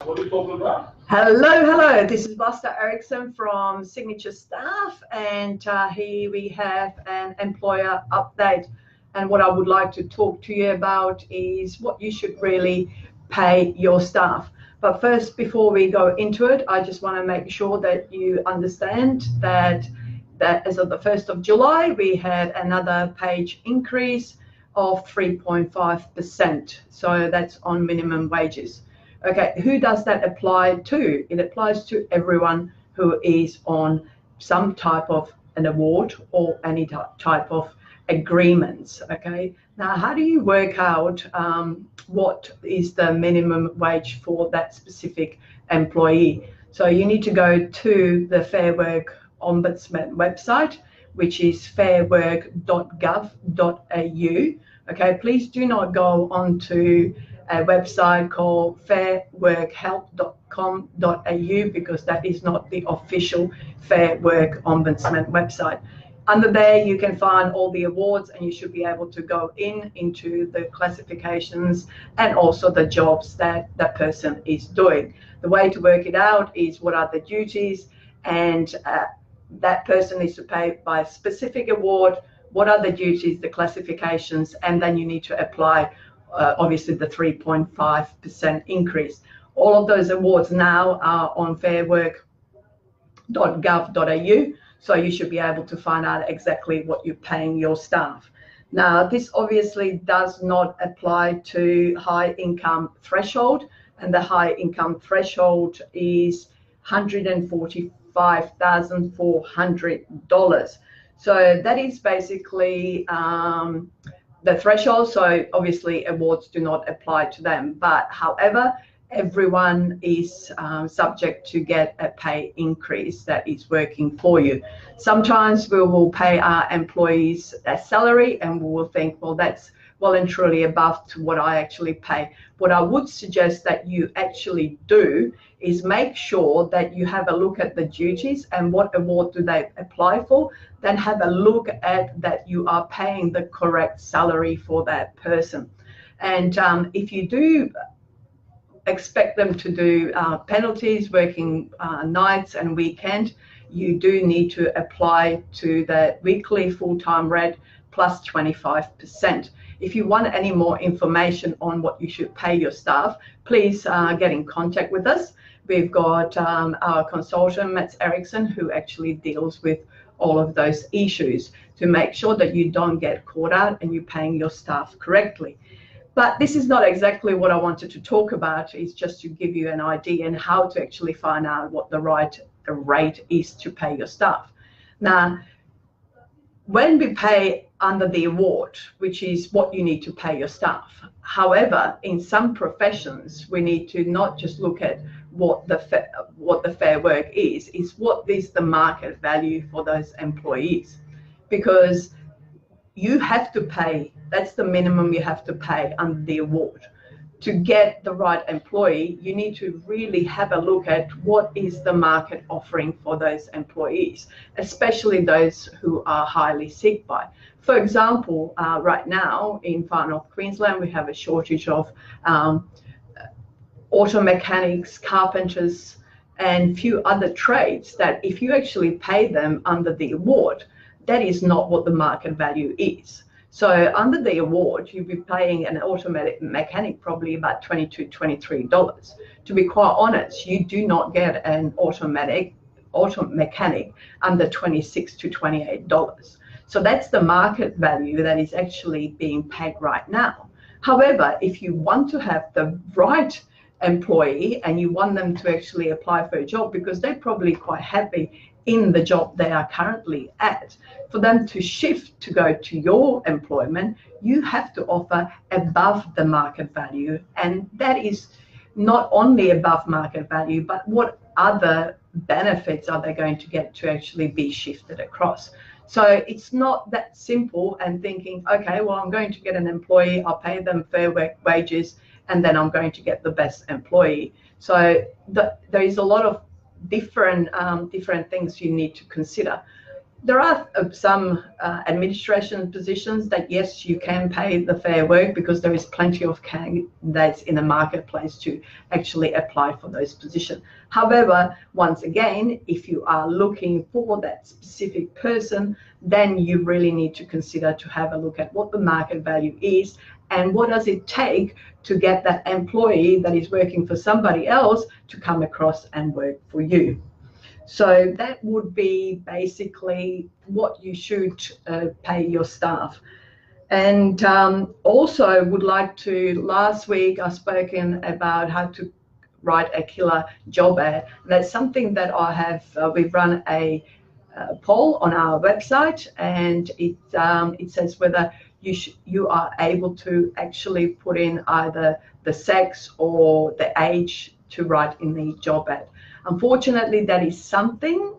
Hello. This is Vlasta Eriksson from Signature Staff, and here we have an employer update. And what I would like to talk to you about is what you should really pay your staff. But first, before we go into it, I just want to make sure that you understand that as of the 1st of July, we had another page increase of 3.5%. So that's on minimum wages. Okay, who does that apply to? It applies to everyone who is on some type of an award or any type of agreements. Okay, now how do you work out what is the minimum wage for that specific employee? So you need to go to the Fair Work Ombudsman website, which is fairwork.gov.au. Okay, please do not go onto a website called fairworkhelp.com.au because that is not the official Fair Work Ombudsman website. Under there, you can find all the awards, and you should be able to go into the classifications and also the jobs that that person is doing. The way to work it out is what are the duties, and that person needs to pay by a specific award. What are the duties, the classifications, and then you need to apply obviously the 3.5% increase. All of those awards now are on fairwork.gov.au, so you should be able to find out exactly what you're paying your staff. Now, this obviously does not apply to high income threshold, and the high income threshold is $145,400. So that is basically the threshold. So obviously awards do not apply to them, but however, everyone is subject to get a pay increase that is working for you. Sometimes we will pay our employees a salary and we will think, well, that's well and truly above to what I actually pay. What I would suggest that you actually do is make sure that you have a look at the duties and what award do they apply for, then have a look at that you are paying the correct salary for that person. And if you do expect them to do penalties, working nights and weekend, you do need to apply to the weekly full-time rate plus 25%. If you want any more information on what you should pay your staff, please get in contact with us. We've got our consultant, Vlasta Eriksson, who actually deals with all of those issues to make sure that you don't get caught out and you're paying your staff correctly. But this is not exactly what I wanted to talk about. It's just to give you an idea and how to actually find out what the right rate is to pay your staff. Now, when we pay under the award, which is what you need to pay your staff. However, in some professions, we need to not just look at what the fair work is what is the market value for those employees, because you have to pay, that's the minimum you have to pay under the award. To get the right employee, you need to really have a look at what is the market offering for those employees, especially those who are highly sick by. For example, right now in Far North Queensland, we have a shortage of auto mechanics, carpenters, and few other trades that if you actually pay them under the award, that is not what the market value is. So under the award, you'll be paying an automatic mechanic probably about $22, $23. To be quite honest, you do not get an auto mechanic under $26 to $28. So that's the market value that is actually being paid right now. However, if you want to have the right employee and you want them to actually apply for a job because they're probably quite happy in the job they are currently at, for them to shift to go to your employment, you have to offer above the market value. And that is not only above market value, but what other benefits are they going to get to actually be shifted across? So it's not that simple and thinking, okay, well, I'm going to get an employee, I'll pay them fair wages, and then I'm going to get the best employee. So there is a lot of different things you need to consider. There are some administration positions that, yes, you can pay the fair work because there is plenty of candidates in the marketplace to actually apply for those positions. However, once again, if you are looking for that specific person, then you really need to consider to have a look at what the market value is and what does it take to get that employee that is working for somebody else to come across and work for you. So that would be basically what you should pay your staff. And also would like to, last week I've spoken about how to write a killer job ad. That's something that I have, we've run a poll on our website, and it says whether you are able to actually put in either the sex or the age to write in the job ad. Unfortunately, that is something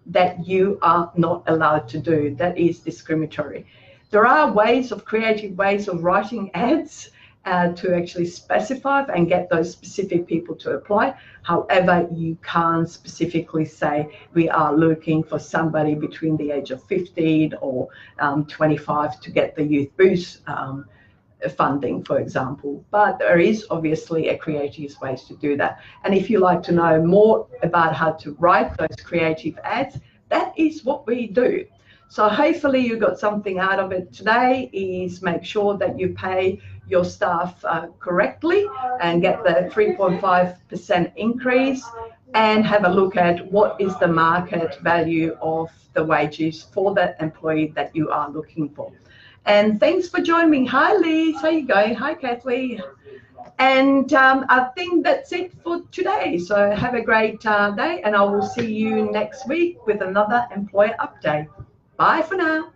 that you are not allowed to do. That is discriminatory. There are ways of creative ways of writing ads to actually specify and get those specific people to apply. However, you can't specifically say we are looking for somebody between the age of 15 or 25 to get the Youth Boost funding, for example. But there is obviously a creative ways to do that. And if you like to know more about how to write those creative ads, that is what we do. So hopefully you got something out of it today. Is make sure that you pay your staff correctly and get the 3.5% increase, and have a look at what is the market value of the wages for that employee that you are looking for. And thanks for joining me. Hi, Liz. How you going? Hi, Kathleen. And I think that's it for today. So have a great day, and I will see you next week with another employer update. Bye for now.